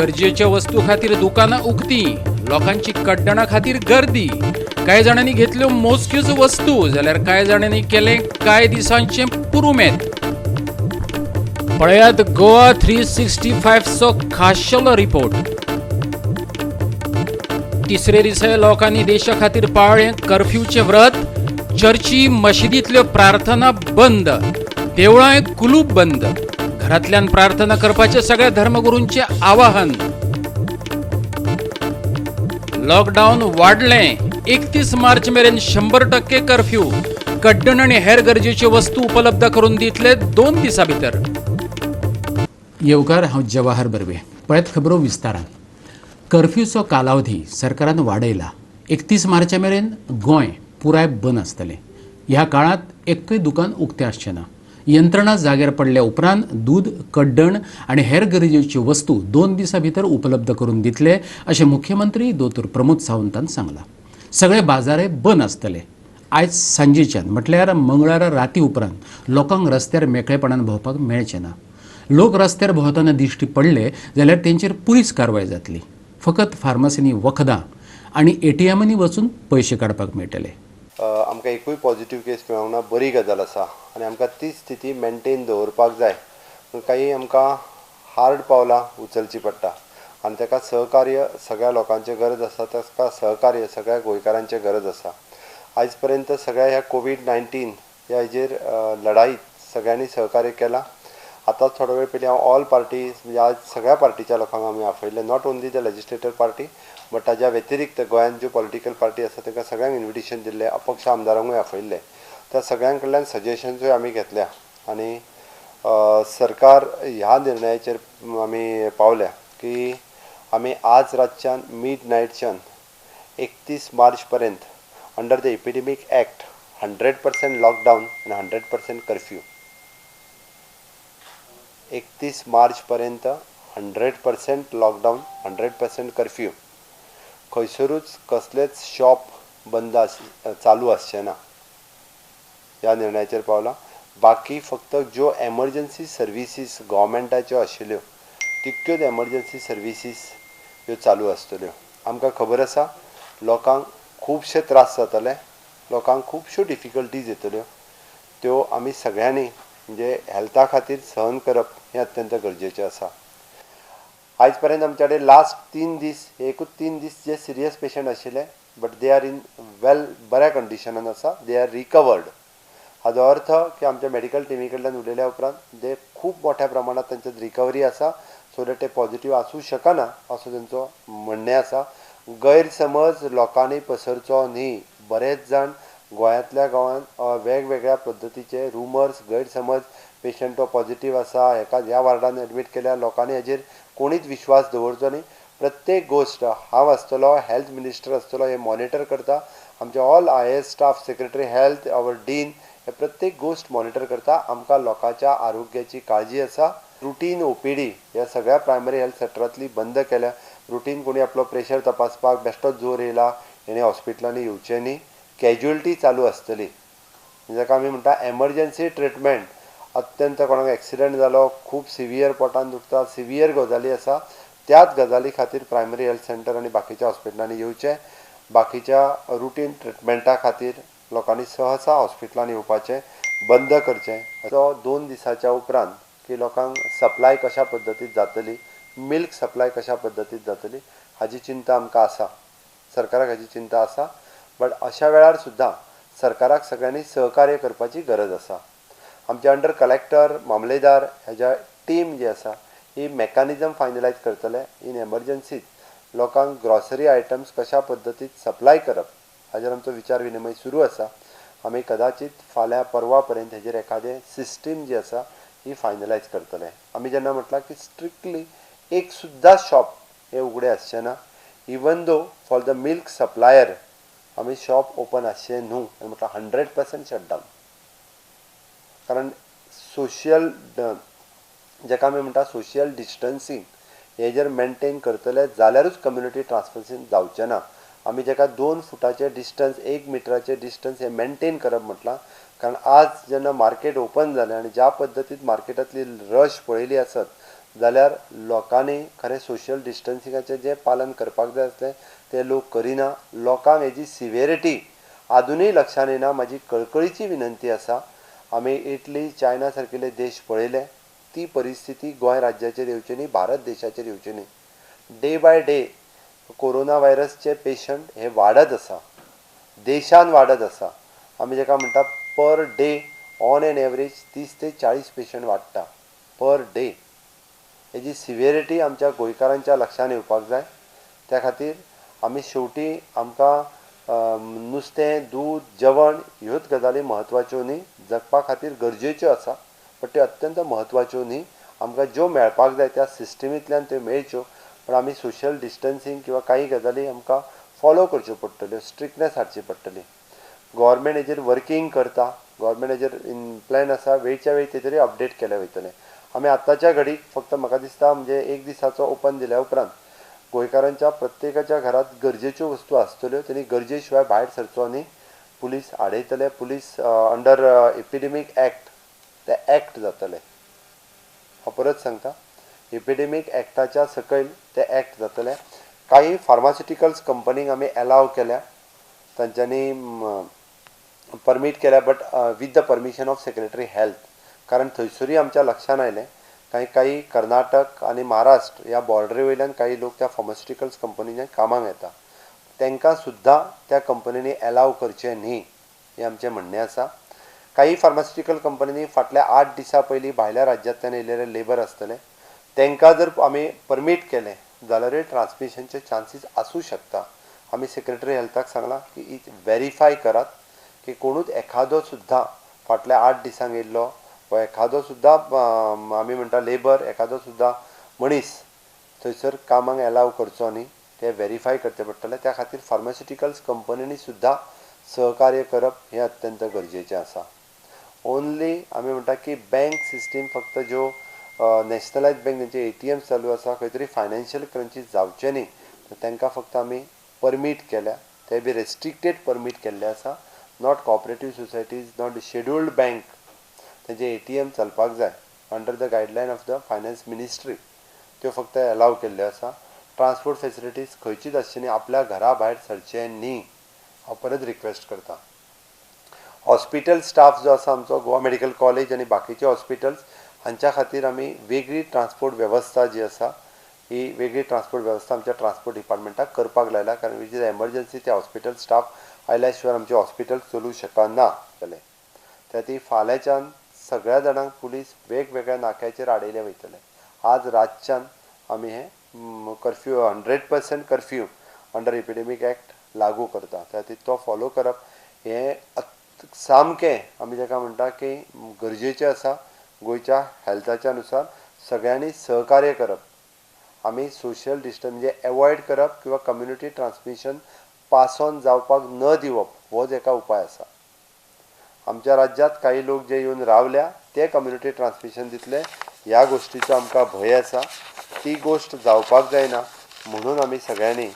गरजेच्या वस्तू खातीर दुकानां उक्ती, लोकांची कड्डणा खातीर गर्दी. कांय जाणांनी घेतल्यो मोजक्योच वस्तू जाल्यार कांय जाणांनी केलें कांय दिसांचें पुरुमेत. पळयात गोवा 365चो खाशेलो रिपोर्ट. तिसरे दिसा लोकांनी देशा खातीर पाळ्ळें कर्फ्यूचें व्रत. चर्ची मशिदींतल्यो प्रार्थना बंद, देवळांय कुलूप बंद. घरांतल्यान प्रार्थना करपाचें सगळ्या धर्मगुरूंचें आवाहन. लॉकडावन वाडलें. 31 मार्च मेरेन 100% कर्फ्यू. कड्डण आनी हेर गरजेच्यो वस्तू उपलब्ध करून दितले 2 दिसां भितर. येवकार, हांव जवाहर बर्वे. पळयत खबरो विस्तारान. कर्फ्यूचो कालावधी सरकारान वाडयला. 31 मार्चा मेरेन गोंय पुराय बंद आसतलें. ह्या काळांत एक्कय दुकान उक्तें आसचें ना. यंत्रणा जाग्यार पडल्या उपरांत दूद, कड्डण आनी हेर गरजेच्यो वस्तू 2 दिसां भितर उपलब्ध करून दितले अशें मुख्यमंत्री दोतोर प्रमोद सावंतान सांगलां. सगळे बाजारे बंद आसतले. आयज सांजेच्यान म्हटल्यार मंगळारा राती उपरांत लोकांक रस्त्यार मेकळेपणान भोंवपाक मेळचें ना. लोक रस्त्यार भोंवतना दिश्टी पडले जाल्यार तेंचेर पुलीस कारवाय जातली. फकत फार्मासींनी वखदां आनी एटीएमांनी वचून पयशे काडपाक मेळटले. आमकां एकूय पॉझिटिव्ह केस मेळोंक ना, बरी गजाल आसा आनी आमकां ती स्थिती मेंटेन दवरपाक जाय. काही आमकां हार्ड पावलां उचलची पडटा आनी ताका सहकार्य सगळ्या लोकांचें गरज आसा. ताका सहकार्य सगळ्या गोंयकारांचें गरज आसा. आयज पर्यंत सगळ्या ह्या कोविड-19 ह्या हेजेर लढाईत सगळ्यांनी सहकार्य केलां. आतां थोडो वेळ पयलीं हांव ऑल पार्टीज म्हणजे आज सगळ्या पार्टीच्या लोकांक आमी आपयले, not only the legislator party but ताज्या व्यतिरिक्त गोंयांत ज्यो पॉलिटिकल पार्टी आसा तांकां सगळ्यांक इन्विटेशन दिल्लें. अपक्ष आमदारांकूय आपयल्ले. त्या सगळ्यां कडल्यान सजेशन्सूय आमी घेतल्या आनी सरकार ह्या निर्णयाचेर आमी पावल्या की आमी आज रातच्यान मिड नायटच्यान 31 मार्च पर्यंत अंडर द एपिडेमीक एक्ट 100% लॉकडावन आनी 100% कर्फ्यू. 31 मार्च पर्यंत 100% लॉकडावन, 100% कर्फ्यू. खंयसरूच कसलेच शॉप बंद चालू आसचे ना ह्या निर्णयाचेर पावला. बाकी फक्त ज्यो एमर्जन्सी सर्विसीस गव्हर्मेंटाच्यो आशिल्ल्यो तितक्योच एमर्जन्सी सर्विसीस ह्यो चालू आसतल्यो. आमकां खबर आसा लोकांक खुबशे त्रास जातले, लोकांक खुबश्यो डिफिकल्टीज येतल्यो. त्यो आमी सगळ्यांनी म्हणजे हेल्था खातीर सहन करप हें अत्यंत गरजेचें आसा. आयज पर्यंत आमचे कडेन लास्ट 3 दीस एकूच 3 दीस जे सिरियस पेशंट आशिल्ले बट दे आर इन बऱ्या कंडिशनान आसा. They are recovered. हाचो अर्थ की आमच्या मेडिकल टिमी कडल्यान उलयल्या उपरांत ते खूब मोठ्या प्रमाणात तांची रिकवरी आसा. सो दॅट ते पॉझिटिव्ह आसूं शकना असो तांचो म्हणणें आसा. गैरसमज लोकांनी पसरचो न्ही. बरेच जाण गोंयांतल्या गांवांत वेगवेगळ्या पद्दतीचे रुमर्स, गैरसमज पेशंट तो पॉझिटिव्ह आसा, हेका ह्या वार्डान एडमीट केल्या, लोकांनी हेजेर कोणीच विश्वास दवरचो न्ही. प्रत्येक गोश्ट हांव आसतलो, हेल्थ मिनिस्टर आसतलो, हे मॉनिटर करता. आमचे all IAS staff, secretary health, our dean हे प्रत्येक गोश्ट मॉनिटर करता. आमकां लोकांच्या आरोग्याची काळजी आसा. रुटीन OPD ह्या सगळ्या प्रायमरी हेल्थ सेक्टरांतली बंद केल्या. रुटीन कोणी आपलो प्रेशर तपासपाक बेश्टोच जोर येयला हेणे हॉस्पिटलांनी येवचें न्ही. कॅज्युअलिटी चालू आसतली. जाका आमी म्हणटा एमर्जन्सी ट्रिटमेंट. अत्यंत कोणाक एक्सिडंट जालो, खूब सिवियर पोटान दुखता, सिवियर गजाली आसा, त्याच गजाली खातीर प्रायमरी हेल्थ सेंटर आनी बाकीच्या हॉस्पिटलांनी येवचें. बाकीच्या रुटीन ट्रिटमेंटा खातीर लोकांनी सहसा हॉस्पिटलांनी येवपाचें बंद करचें. तो 2 दिसाच्या उपरांत की लोकांक सप्लाय कशा पद्दतीत जातली, मिल्क सप्लाय कशा पद्दतीत जातली हाची चिंता आमकां आसा. सरकाराक हाची चिंता आसा. बट अशा वेळार सुद्दां सरकाराक सगळ्यांनी सहकार्य करपाची गरज आसा. आमचे अंडर कलेक्टर, मामलेदार हेज्या टीम जी आसा ही मेकॅनिझम फायनलायज करतले. इन एमर्जन्सीत लोकांक ग्रॉसरी आयटम्स कशा पद्दतीत सप्लाय करप हाचेर आमचो विचार विनिमय सुरू आसा. आमी कदाचित फाल्यां परवा पर्यंत हेजेर एखादें सिस्टीम जी आसा ही फायनलायज करतले. आमी जेन्ना म्हटलां की स्ट्रिक्टली एक सुद्दां शॉप हे उगडे आसचें ना. Even though for the milk supplier आमी शॉप ओपन आसचें न्हू आनी म्हटल्यार 100% शटडावन. कारण सोशियल जेका आमी म्हणटा सोशियल डिस्टन्सींग हेजेर मेंटेन करतले जाल्यारूच कम्युनिटी ट्रान्समिशन जावचें ना. आमी जेका 2 फुटाचे डिस्टन्स, 1 मिटराचे डिस्टन्स हे मेंटेन करप म्हटलां. कारण आज जेन्ना मार्केट ओपन जालें आनी ज्या पद्दतीत मार्केटांतली रश पळयली आसत जाल्यार लोकांनी खरें सोशल डिस्टन्सिंगाचें जें पालन करपाक जाय आसलें तें लोक करिना. लोकांक हेजी सिव्हिरिटी आजुनूय लक्षांत येना. म्हाजी कळकळीची विनंती आसा, आमी इटली चायना सारकिले देश पळयले, ती परिस्थिती गोंय राज्याचेर येवची न्ही, भारत देशाचेर येवची न्ही. डे बाय डे कोरोना व्हायरसचे पेशंट हे वाडत आसा, देशान वाडत आसा. आमी जेका म्हणटा per day on an average 30 ते 40 पेशंट वाडटा पर डे. हेजी सिव्हिरिटी आमच्या गोंयकारांच्या लक्षांत येवपाक जाय. त्या खातीर आमी शेवटी आमकां नुस्तें, दूद, जेवण ह्योच गजाली म्हत्वाच्यो न्ही, जगपा खातीर गरजेच्यो आसा, पण त्यो अत्यंत म्हत्वाच्यो न्ही. आमकां ज्यो मेळपाक जाय त्या सिस्टमींतल्यान त्यो मेळच्यो, पण आमी सोशल डिस्टन्सींग किंवा काही गजाली आमकां फॉलो करच्यो पडटल्यो, स्ट्रिक्टनेस हाडची पडटली. गव्हर्मेंट हेजेर वर्कींग करता, गव्हर्मेंट हेजेर इन प्लॅन आसा, वेळच्या वेळी तेजेर अपडेट केले वयतले. आमी आतांच्या घडीक फक्त म्हाका दिसता म्हणजे एक दिसाचो ओपन दिल्या उपरांत गोंयकारांच्या प्रत्येकाच्या घरात गरजेच्यो वस्तू आसतल्यो, तेणी गरजे शिवाय भायर सरचो न्ही. पुलीस आडयतले, पुलीस अंडर एपिडेमीक एक्ट ते एक्ट जातले. हांव परत सांगता, एपिडेमीक एक्टाच्या सकयल ते एक्ट जातले. काही फार्मास्युटिकल्स कंपनीक आमी अलाव केल्या, तांच्यांनी परमीट केल्या, but with the permission of secretary health. कारण थंयसरूय आमच्या लक्षांत आयलें काही कर्नाटक आनी महाराष्ट्र ह्या बॉर्डरी वयल्यान काही लोक त्या फार्मास्युटिकल्स कंपनीच्या कामाक येता. तांकां सुद्दां त्या कंपनींनी अलाव करचें न्ही, हें आमचें म्हणणें आसा. काही फार्मास्युटिकल कंपनींनी फाटल्या 8 दिसां पयलीं भायल्या राज्यांतल्यान येयलेले लेबर आसतले, तांकां जर आमी परमीट केलें जाल्यारूय ट्रान्समिशनचे चान्सीस आसूं शकता. आमी सेक्रेटरी हेल्थाक सांगलां की व्हेरीफाय करात की कोणूच एखादो सुद्दां फाटल्या 8 दिसांक येयल्लो वा एखादो सुद्दां आमी म्हणटा लेबर, एखादो सुद्दां मनीस थंयसर कामाक अलाव करचो न्ही, ते व्हेरीफाय करचें पडटलें. त्या खातीर फार्मास्युटिकल्स कंपनींनी सुद्दां सहकार्य करप हें अत्यंत गरजेचें आसा. ओन्ली आमी म्हणटा की बँक सिस्टीम फक्त ज्यो नॅशनलायज बँक जेंचे ATM चालू आसा, खंय तरी फायनान्शियल क्रंचीस जावचे न्ही, तांकां फक्त आमी परमीट केल्या, ते बी रेस्ट्रिक्टेड परमीट केल्ले आसा. Not cooperative societies, not scheduled bank, तेंचे ATM चलपाक जाय under the guideline of the finance ministry, त्यो फक्त अलाव केल्ल्यो आसा. ट्रान्सपोर्ट फेसिलिटीज खंयचीच आसची न्ही, आपल्या घरा भायर सरचें न्ही, हांव परत रिक्वेस्ट करता. हॉस्पिटल स्टाफ जो आसा आमचो, गोवा मेडिकल कॉलेज आनी बाकीचे हॉस्पिटल्स, हांच्या खातीर आमी वेगळी ट्रान्सपोर्ट वेवस्था जी आसा, ही वेगळी ट्रान्सपोर्ट वेवस्था आमच्या ट्रान्सपोर्ट डिपार्टमेंटाक करपाक लायला. कारण वीच इज एमर्जन्सी ते हॉस्पिटल स्टाफ आयल्या शिवाय आमचे हॉस्पिटल चलूं शकना जालें. त्या ती फाल्यांच्यान सगळ्या जाणांक पुलीस वेगवेगळ्या नाक्याचेर आडयले वयतले. आज रातच्यान आमी हे कर्फ्यू 100% कर्फ्यू अंडर एपिडेमीक एक्ट लागू करता. त्या खातीर तो फॉलो करप हें सामकें आमी जाका म्हणटा की गरजेचें आसा. गोंयच्या हेल्थाच्या अनुसार सगळ्यांनी सहकार्य करप. आमी सोशल डिस्टन्स म्हणजे एवॉयड करप किंवा कम्युनिटी ट्रान्समिशन पास ऑन जावपाक न दिवप, हो एका उपाय आसा. आमच्या राज्यांत काही लोक जे येवन रावल्या ते कम्युनिटी ट्रान्समिशन दितले, ह्या गोष्टीचो आमकां भंय आसा. ती गोश्ट जावपाक जायना म्हणून आमी सगळ्यांनी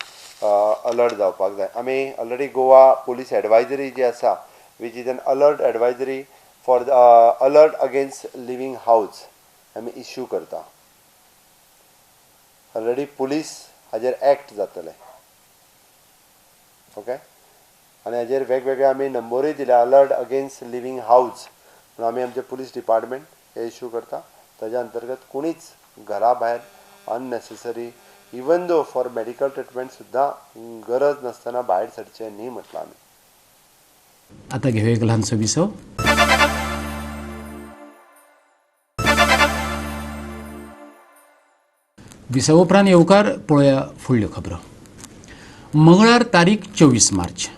अलर्ट जावपाक जाय. आमी ऑलरेडी गोवा पुलीस एडवायजरी जी आसा, which is an alert advisory for the alert against living हावज, आमी इश्यू करता. ऑलरेडी पुलीस हाजेर एक्ट जातले. ओके, आनी हाजेर वेगवेगळे आमी नंबरूय दिल्या, अलर्ट अगेन्स्ट लिवींग हावज म्हणून आमी आमचे पुलीस डिपार्टमेंट हे इश्यू करता. ताज्या अंतर्गत कोणीच घरा भायर unnecessary even though for medical treatment सुद्दां गरज नासतना भायर सरचें न्ही म्हटलां आमी. आता घेऊया एक लहानसं विसव. विसव उपरांत येवकार पळोवया फुडल्यो खबरो. मंगळार तारीख 24 मार्च,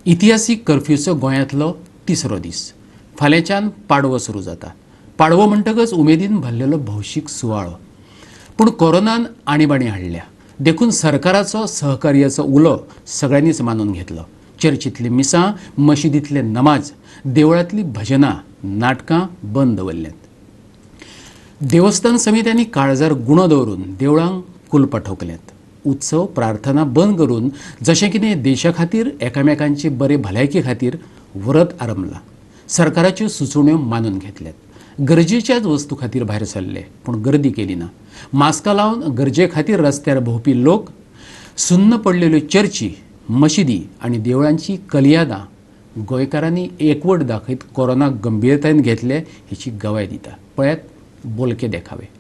इतिहासीक कर्फ्यूचो गोंयांतलो तिसरो दीस. फाल्यांच्यान पाडवो सुरू जाता. पाडवो म्हणटकच उमेदीन भरलेलो भौशीक सुवाळो. पूण कोरोनान आणीबाणी हाडल्या देखून सरकाराचो सहकार्याचो उलो सगळ्यांनीच मानून घेतलो. चर्चीतली मिसां, मशिदीतले नमाज, देवळांतली भजनां, नाटकां बंद दवरल्यांत. देवस्थान समित्यांनी काळजार गुणो दवरून देवळांक कुलपां ठोकल्यांत. उत्सव प्रार्थना बंद करून जशें कितें देशा खातीर एकामेकांची बरे भलायके खातीर व्रत आरंभलां. सरकाराच्यो सुचोवण्यो मानून घेतल्यात. गरजेच्याच वस्तू खातीर भायर सरले पूण गर्दी केली ना. मास्कां लावन गरजे खातीर रस्त्यार भोंवपी लोक, सुन्न पडलेल्यो चर्ची, मशिदी आनी देवळांची कलियादां गोंयकारांनी एकवट दाखयत कोरोना गंभीरतायेन घेतले हेची गवाय दिता. पळयात बोलके देखावे.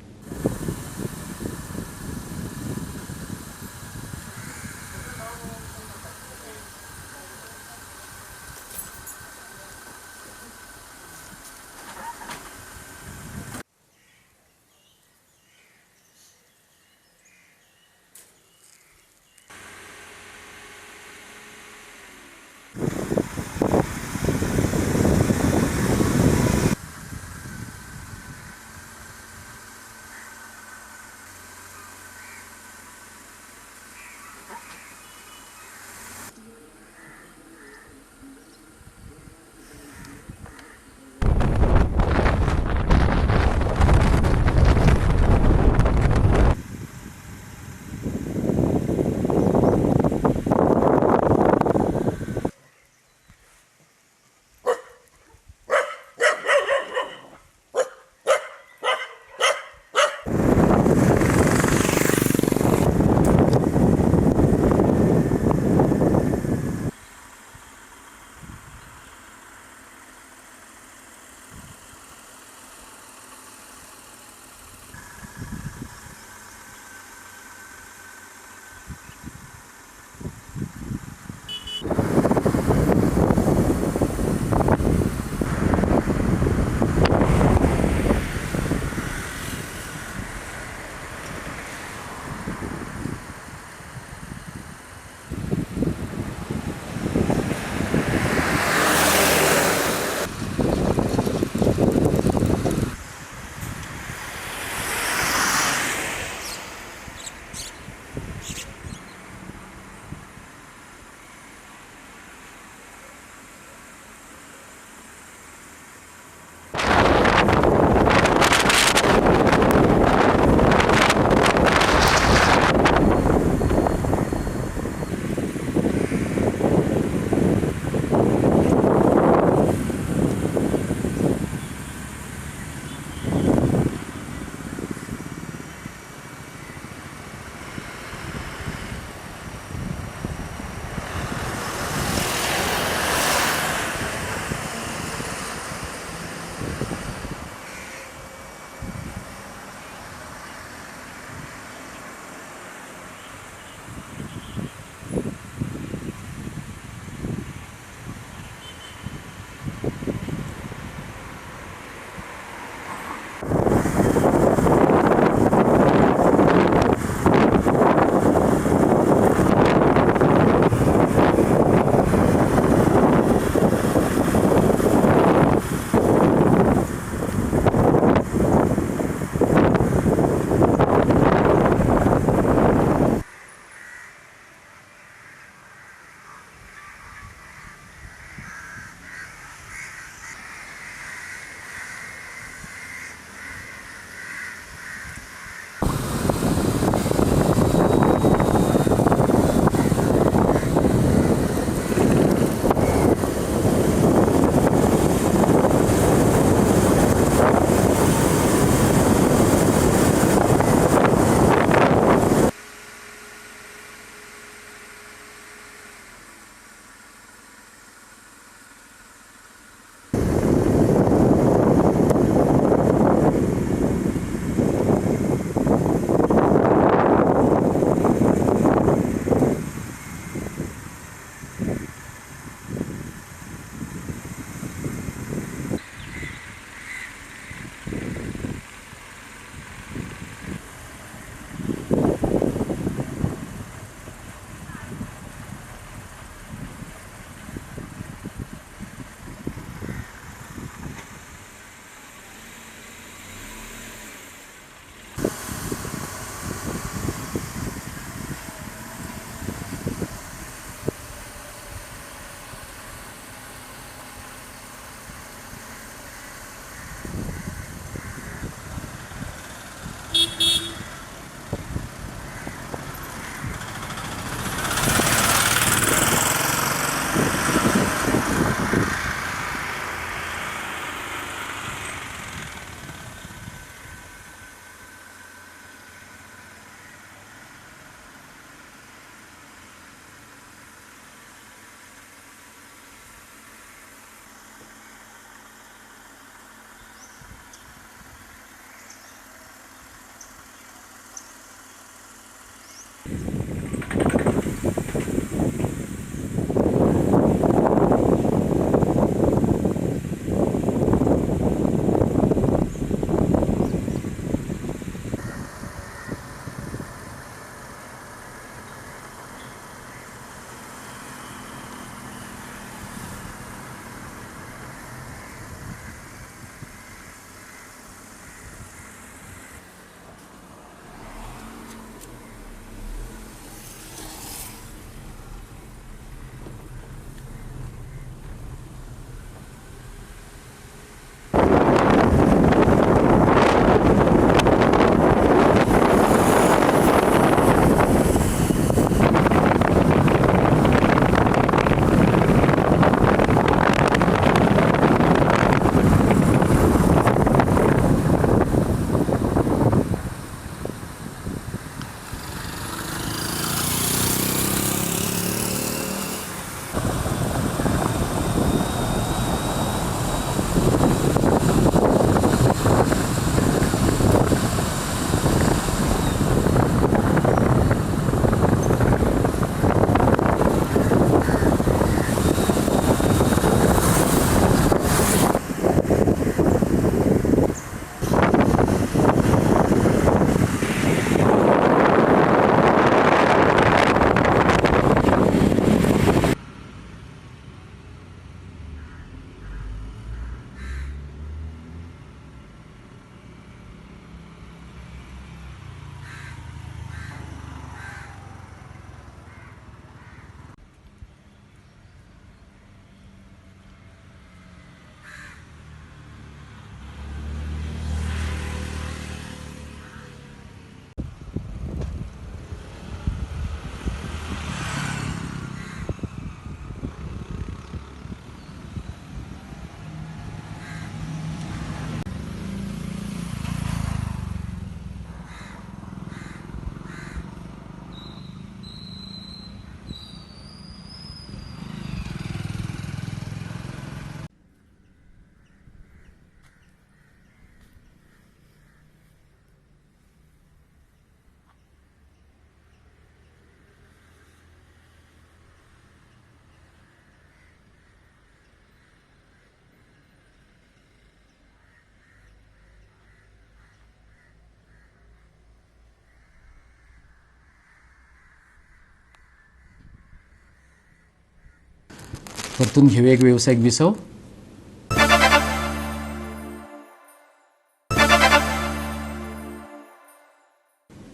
परतून घेऊया एक व्यावसायिक विसव.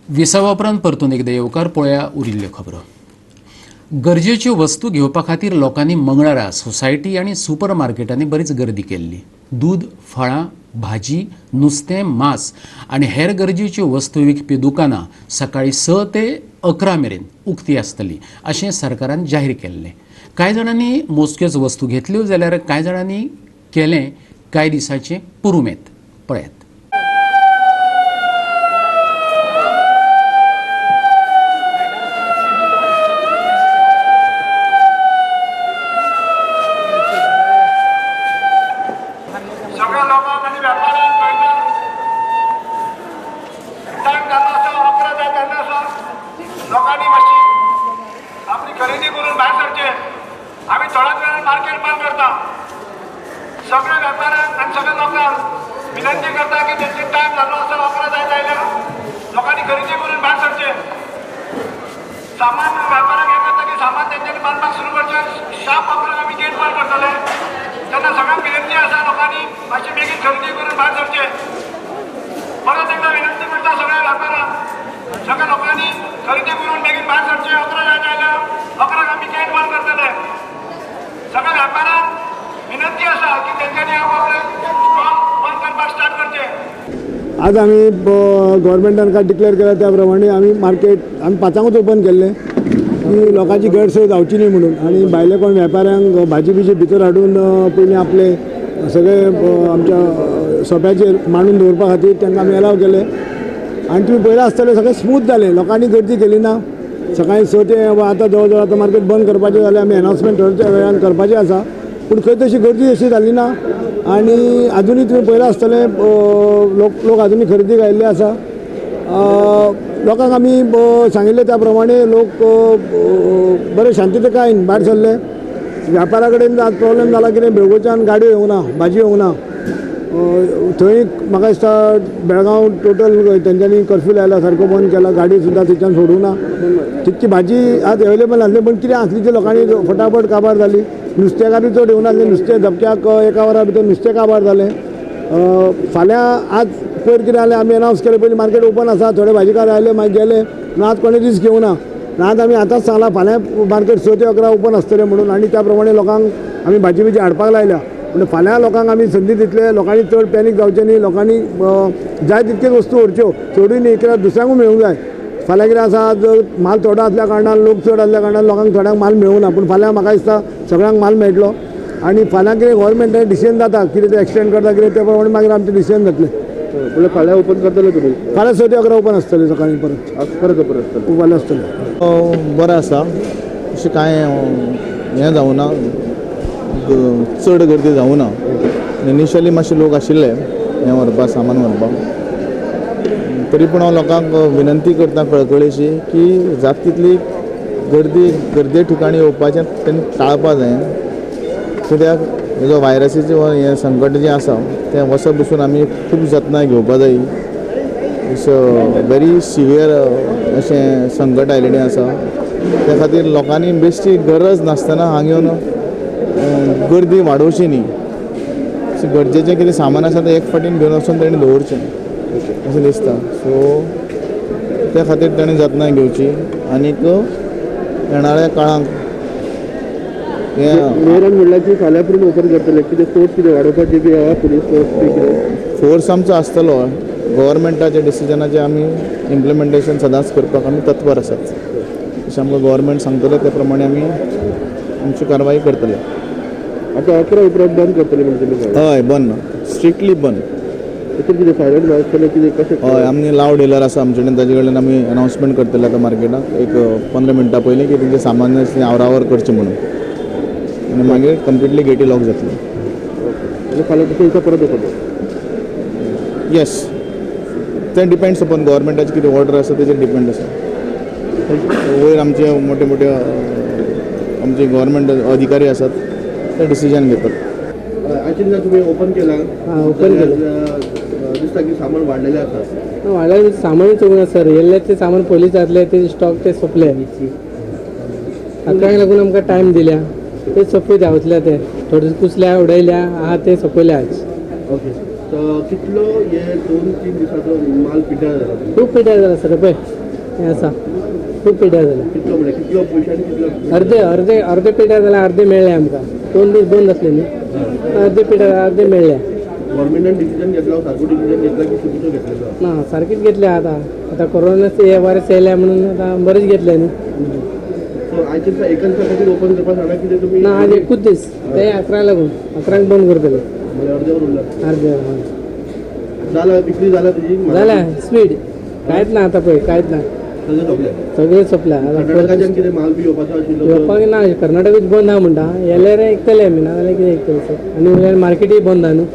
विसवा उपरांत परतून एकदा येवकार पळोवया उरिल्ल्यो खबरो. गरजेच्यो वस्तू घेवपा खातीर लोकांनी मंगळारा सोसायटी आनी सुपर मार्केटांनी बरीच गर्दी केल्ली. दूद, फळां, भाजी, नुस्तें, मांस आनी हेर गरजेच्यो वस्तू विकपी दुकानां सकाळीं 6 ते 11 मेरेन उक्तीं आसतलीं अशें सरकारान जाहीर केल्लें. कांय जाणांनी मोजक्योच वस्तू घेतल्यो जाल्यार कांय जाणांनी केलें कांय दिसांचें पुरुमेत. पळयात. सगळ्या लोकांक आनी वेपाऱ्यांक कळटा टायम जाल्लो आसा 11 जाय जाल्ले आसा. लोकांनी मातशी आपली खरेदी करून भायर सरचें. आमी थोड्याच वेळान मार्केट बंद करता. सगळ्या वेपाऱ्यांक आनी सगळ्या लोकांक विनंती करता की तेंचे टायम जाल्लो आसा 11 जाय जायले. लोकांनी खरेदी करून भायर सरचें. सामान वेपाऱ्यांक हें करता की सामान तेंच्यांनी बांदपाक सुरू करचें. शाप 11 आमी गेट बंद करतले. तेन्ना सगळ्यांक विनंती आसा लोकांनी मातशी बेगीन खरेदी करून भायर सरचें. परत एकदा विनंती करता सगळ्या वेपाऱ्यांक सगळ्या लोकांनी खरेदी करून बेगीन भायर सरचें. 11 जाय जायले. 11 आमी गेट बंद करतले. सगळ्या वेपाऱ्यांक विनंती आसा की तेंच्यांनी आपले स्टॉल बंद करपाक स्टार्ट करचें. आज आमी गव्हर्मेंटान काय डिक्लेअर केला त्या प्रमाणे आमी मार्केट आमी 5:00च ओपन केल्लें की लोकांची गैरसोय जावची न्ही म्हणून. आनी भायले कोण वेपाऱ्यांक भाजी बिजी भितर हाडून पयलीं आपले सगळे आमच्या सोप्याचेर मांडून दवरपा खातीर तांकां आमी अलाव केले. आनी तुमी पळयलां आसतलें सगळें स्मूथ जालें. लोकांनी गर्दी केली ना. सकाळीं 6 ते आतां जवळ जवळ आतां मार्केट बंद करपाचें जाल्यार आमी अनावन्समेंट थोड्या वेळान करपाचें आसा. पूण खंय तशी गर्दी अशी जाली ना. आनी आजुनूय तुमी पळयलां आसतलें लोक आजुनूय खरेदीक आयिल्ले आसा. लोकांक आमी सांगिल्लें त्या प्रमाणे लोक बरे शांततेकायेन भायर सरले. व्यापारा कडेन आज प्रॉब्लेम जाला कितें बेळगोच्यान गाडयो येवना, भाजी येवना. थंय म्हाका दिसता बेळगांव टोटल तेंच्यांनी कर्फ्यू लायला, सारको बंद केला. गाडी सुद्दां थंयच्यान सोडूना. तितकी भाजी आज एवेलेबल नासली. पण कितें आसली ती लोकांनी फटाफट काबार जाली. नुस्तेकारूय चड येवनासलें. नुस्तें झपक्याक 1 वरा भितर नुस्तें काबार जालें. फाल्यां आज पयर कितें जालें आमी अनावन्स केलें पयलीं मार्केट ओपन आसा. थोडे भाजीकार आयले मागीर गेले. आज कोणी रिस्क घेवना. आज आमी आतांच सांगलां फाल्यां मार्केट 6 ते 11 ओपन आसतलें म्हणून. आनी त्या प्रमाणे लोकांक आमी भाजी बिजी हाडपाक लायल्या. पूण फाल्यां लोकांक आमी संदी दितले. लोकांनी चड पॅनीक जावचें न्ही. लोकांनी जाय तितक्योच वस्तू व्हरच्यो. चडूय न्ही कित्याक दुसऱ्यांकूय मेळूंक जाय. फाल्यां कितें आसा आज माल थोडो आसल्या कारणान लोक चड आसल्या कारणान लोकांक थोड्यांक माल मेळूना. पूण फाल्यां म्हाका दिसता सगळ्यांक माल मेळटलो. आनी फाल्यां कितें गव्हर्मेंटान डिसिजन जाता कितें तें एक्सटेंड करता कितें ते प्रमाणे मागीर आमचें डिसिजन जातलें. म्हणजे फाल्यां ओपन करतले तुमी? फाल्यां 6 ते 11 ओपन आसतलें सकाळीं परत. आज परत ओपन आसतलें? फाल्यां आसतलें. बरें आसा. अशें कांय हें जावना. चड गर्दी जावना. इनिशियली मातशे लोक आशिल्ले हें व्हरपाक सामान व्हरपाक. तरी पूण हांव लोकांक विनंती करता कळकळीची की जाता तितली गर्दे ठिकाणी येवपाचें तेणी टाळपा जाय. कित्याक जो व्हायरसीचें हें संकट जें आसा तें वसप बसून आमी खूब जतनाय घेवपा जायी. व्हेरी सिवियर अशें संकट आयिल्लें आसा. त्या खातीर लोकांनी बेश्टी गरज नासतना हांगा येवन गर्दी वाडोवची न्ही. गरजेचें कितें सामान आसा तें एक फावटीन घेवन वचून तेणी दवरचें अशें दिसता. सो त्या खातीर तेणें जतनाय घेवची. आनीक येणाऱ्या काळांत मेयरान म्हणलां की फाल्यां पर्यंत ओपन करतले. कितें फोर्स कितें वाडोवपाची बी आहा? पुलीस फोर्स बी कितें? फोर्स आमचो आसतलो. गव्हर्मेंटाच्या डिसिजनाचें आमी इम्प्लिमेंटेशन सदांच करपाक आमी तत्पर आसात. जशें आमकां गव्हर्मेंट सांगतले त्या प्रमाणे आमी आमची कारवाई करतले. आतां 11 उपरांत बंद करतले म्हणजे? हय बंद. स्ट्रिक्टली बंद. तितून कितें फायनल आसतलें कितें कशें? हय आमगे लाव डिलर आसा आमचे कडेन. ताजे कडल्यान आमी अनावन्समेंट करतले आतां मार्केटाक एक 15 मिनटां पयलीं की तेंचें सामान आवरावर करचें म्हणून. आनी मागीर कंप्लिटली गेटी लॉक जातली. म्हणजे फाल्यां दिसा परत ओपन? येस. तें डिपेंड्स अपॉन गव्हर्मेंटाची कितें ऑर्डर आसा तेजेर डिपेंड आसा. वयर आमचे मोठे मोठे आमचे गव्हर्मेंट अधिकारी आसात ते डिसिजन घेतात. आयज तुमी ओपन केलां? ओपन केलें. दिसता की सामान वाडलेलें आसा? वाडलें सामान चोवून सर. येयल्लें ते सामान पयलींच जातलें. ते स्टॉक ते सोंपले. हाका लागून आमकां टायम दिल्या. ते सोपयल्या वतल्या ते थोडे कुसल्या उडयल्या आहा ते सोपयल्या आज ओके तर कितलो हे 2-3 दिसाचो माल पिड्ड्यार जाला खूप पिड्यार जाला सर पळय हें आसा खूप पिड्यार जाला कितलो म्हणजे कितलो पयशांनी कितलो अर्धे पिड्यार जाला अर्धे मेळ्ळे आमकां 2 दीस बंद आसले न्ही अर्धे पिड्यार अर्धे मेळ्ळे गव्हर्मेंटान डिसिजन घेतला सारको डिसिजन घेतला की चुकीचो घेतलेलो ना सारकीच घेतले आता कोरोनाचे हे वायरस येयल्या म्हणून आता बरेच घेतले न्ही सो आयज दिसा एकाच खातीर ओपन करपाक सांगला कितें तुमी ना आज एकूच दीस ते 11 लागून 11 बंद करतले म्हणजे अर्देवर उरला अर्धे जाला विक्री जाला तुजी झाल्या स्पीड कांयच ना आता पळय कांयच ना सगळें सोंपलें सगळे सोंपल्या आता कर्नाटकाच्यान कितें माल बी येवपाचो आशिल्लो येवपाक ना कर्नाटकूच बंद आहा म्हणटा येल्यार ऐकतले आमी नाजाल्यार कितें ऐकतले सर आनी उरल्यार मार्केटूय बंद आहा न्हू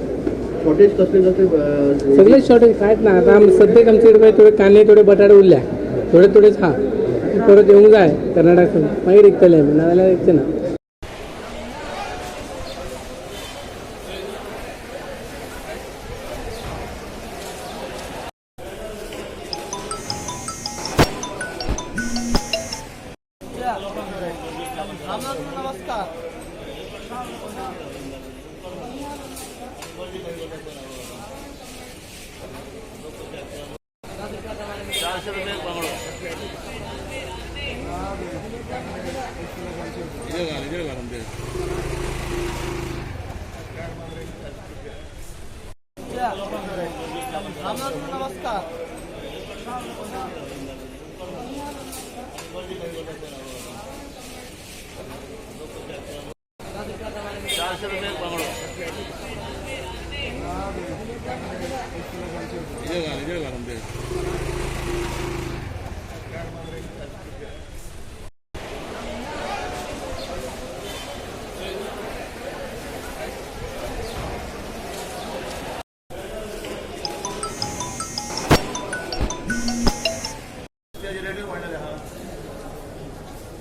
शॉर्टेज कसले कसले सगळे शॉर्टेज कांयच ना आता सद्याक आमचे कडेन थोडे कांदे थोडे बटाटे उरल्या थोडेच आहा परत येवंक जाय कर्नाटकासून मागीर ऐकतले आमी नाजाल्यार ऐकचे ना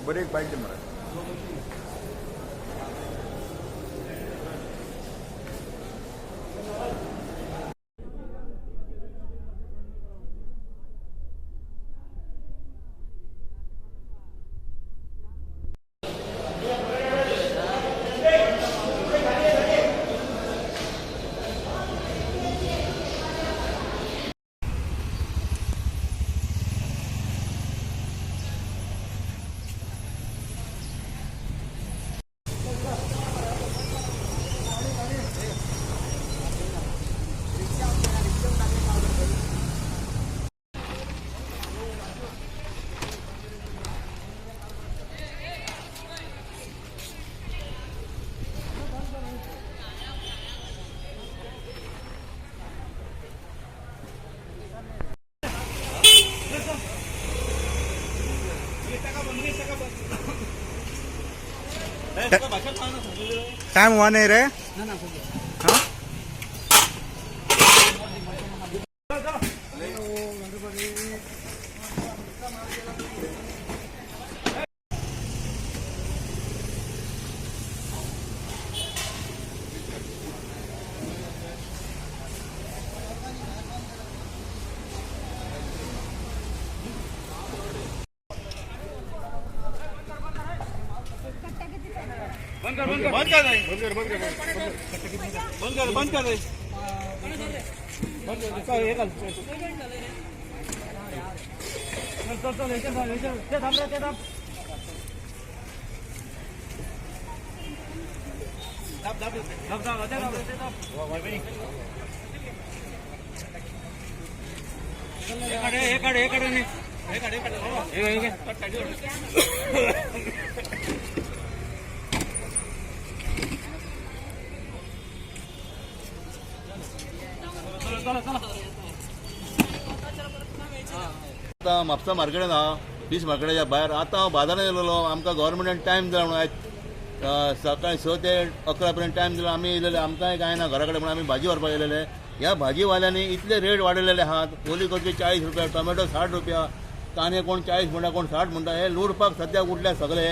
बरें एक बायक दे मरे टाइम हुआ नहीं रे हाँ आतां म्हापसा मार्केटान आहा फीश मार्केटाच्या भायर आतां हांव बाजारान येयलेलो आमकां गव्हर्मेंटान टायम दिला म्हणून आयज सकाळी 6 ते 11 पर्यंत टायम दिलो आमी येयलेले आमकांय कांय ना घरा कडेन म्हणून आमी भाजी व्हरपाक येयलेले ह्या भाजीवाल्यांनी इतले रेट वाडयलेले आहात ओली कोथमीर 40 रुपया टोमॅटो 60 रुपया कांदे कोण 40 म्हणटा कोण 60 म्हणटा हे लुडपाक सद्याक उठल्या सगळे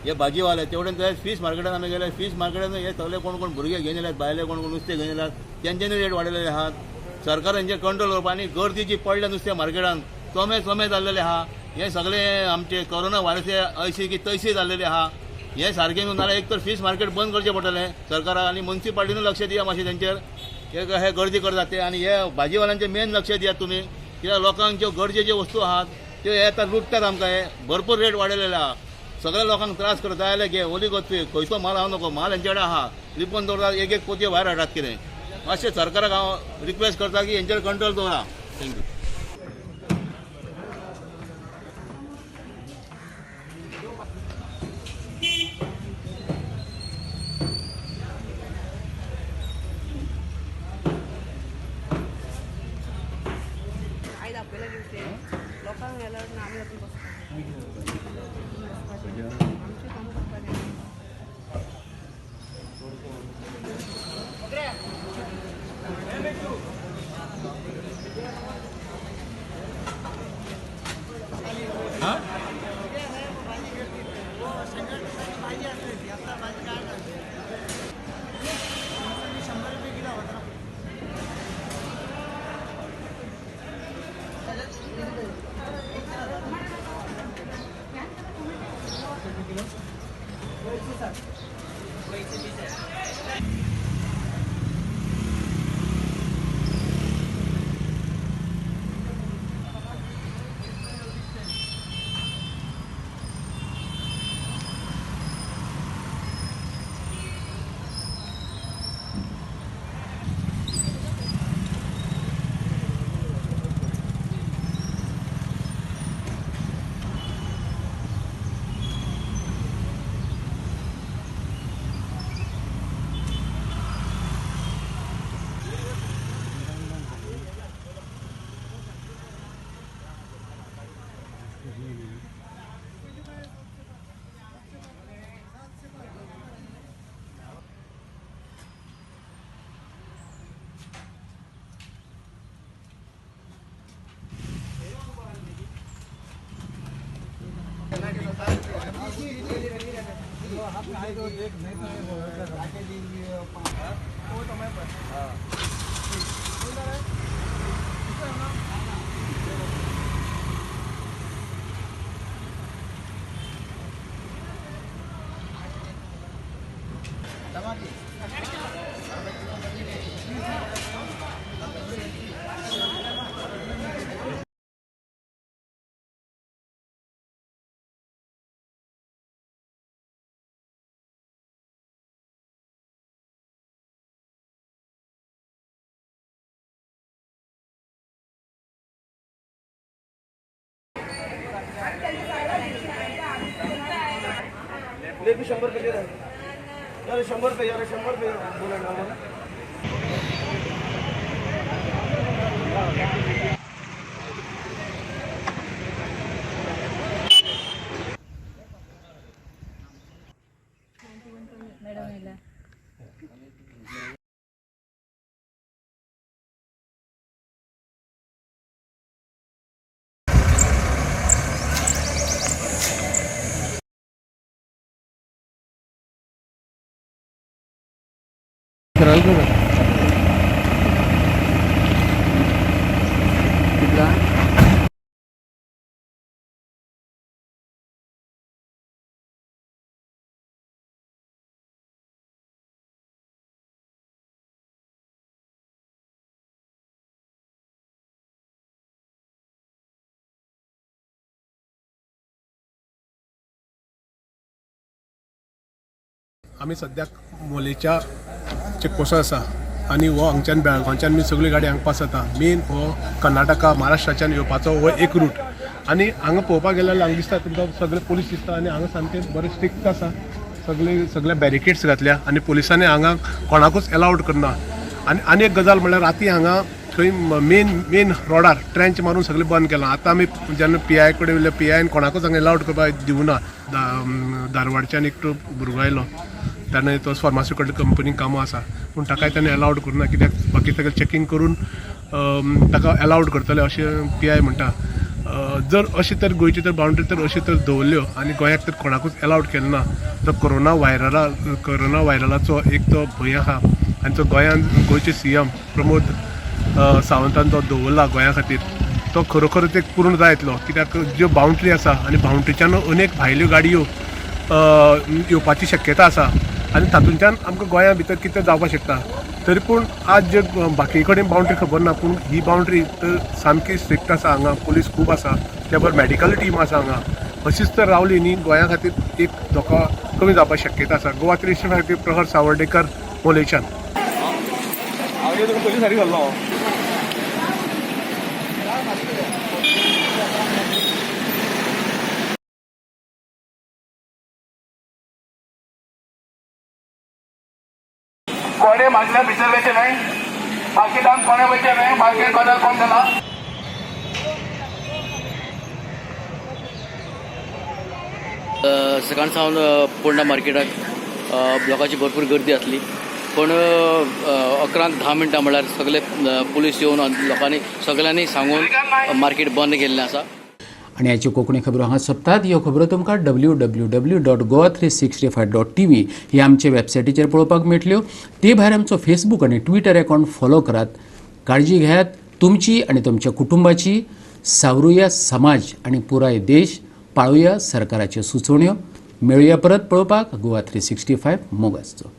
हे भाजीवाले तेवढेन ते फीश मार्केटान आमी गेले फीश मार्केटान हे सगळे कोण कोण भुरगे घेवन येल्यात भायले कोण कोण नुस्तें घेवन येल्यात तेंच्यांनी रेट वाडयलेले आहात सरकारान जे कंट्रोल करपा आनी गर्दी जी पडल्या नुस्त्या मार्केटान सोमे जाल्लेले आहा हे सगळे आमचे कोरोना व्हायरस अशी की तशी जाल्लेली आहा हे सारकें न्हू नाल्यार एक तर फीश मार्केट बंद करचें पडटलें सरकाराक आनी म्युन्सिपाल्टीनूय लक्ष दिया मातशें तेंचेर हे गर्दी करतात ते आनी हे भाजीवाल्यांचेर मेन लक्ष दियात तुमी कित्याक लोकांक ज्यो गरजेच्यो वस्तू आहात त्यो हे आतां लुटतात आमकां हे भरपूर रेट वाडयलेले आहा सगळ्या लोकांक त्रास करता जाल्यार घे ओली गोतवी खंयचो माल हांव नको माल हेंचे कडेन आहा लिपोवन दवरतात एक एक पोतयो भायर हाडात कितें मातशें सरकाराक हांव रिक्वेस्ट करता की हेंचेर कंट्रोल दवरा थँक्यू आयज आपल्याला दिवसे लोकांक गेल्यार आमी वचून बसपाचें आमचें काम करपाचें लेबी 100 रुपये दे रहा है यार 100 रुपये बोला ना मैडम आमी सद्याक मोलेच्या चेकपोस्टार आसा आनी हो हांगच्यान बेळगांवच्यान बी सगळी गाडी हांगा पास जाता मेन हो कर्नाटका महाराष्ट्राच्यान येवपाचो हो एक रूट आनी हांगा पळोवपाक गेल्यार हांगा दिसता तुमकां सगळे पुलीस दिसता आनी हांगा सामकें बरें स्ट्रिक्ट आसा सगळे बॅरिकेड्स घातल्या आनी पुलिसांनी हांगा कोणाकूच अलावड करना आनी एक गजाल म्हणल्यार राती हांगा थंय मेन रोडार ट्रेंच मारून सगळें बंद केलां आतां आमी जेन्ना PI कडेन उरले PIन कोणाकूच हांगा अलावड करपाक दिवना धारवाडच्यान एकटो भुरगो आयलो ताणें तो फार्मास्युटिकल कंपनीक कामां आसा पूण ताकाय ताणें अलावड करुना कित्याक बाकी सगळें चॅकींग करून ताका अलावड करतले अशें PI म्हणटा जर अशी तर गोंयची तर बाउंड्री तर अशी तर दवरल्यो आनी गोंयाक तर कोणाकूच अलावड केलें ना तर कोरोना व्हायरलाचो एक तो भंय आहा आनी तो गोंयचे CM प्रमोद सावंतान तो दवरला गोंया खातीर तो खरोखरच एक पूर्ण जायतलो कित्याक ज्यो बाउंड्री आसा आनी बाउंड्रीच्यान अनेक भायल्यो गाडयो येवपाची शक्यता आसा आनी तातूंतल्यान आमकां गोंया भितर कितें जावपाक शकता. तरी पूण आज जे बाकी कडेन बाउंड्री खबर ना, पूण ही बाउंड्री तर सामकी स्ट्रिक्ट आसा. हांगा पुलीस खूब आसा, त्या बरोबर मेडिकल टीम आसा हांगा. अशीच तर रावली न्ही गोंया खातीर एक धोका कमी जावपाक शक्यता आसा. गोवा 365 खातीर प्रहर सावर्डेकर, मोलेच्यान. कोणे म्हटल्या भितर वयचे न्हय, मार्केटान कोणे वयचे न्हय, मार्केट बदल कोण जाला. सकाळ सावन पोंडा मार्केटाक लोकांची भरपूर गर्दी आसली, पण 11:10 म्हळ्यार सगळे पुलीस येवन लोकांनी सगळ्यांनी सांगून मार्केट बंद केल्लें आसा. आणि याची कोंकणी खबरो हांगा सोंपतात. ह्यो खबरो तुमकां www.goa365.tv ह्या आमचे वेबसायटीचेर पळोवपाक मेळटल्यो. ते भायर आमचो फेसबूक आनी ट्विटर अकाउंट फॉलो करात. काळजी घेयात तुमची आनी तुमच्या कुटुंबाची. सावरुया समाज आनी पुराय देश. पाळुया सरकाराच्यो सुचोवण्यो. मेळुया परत पळोवपाक गोवा 365 मोगाचो.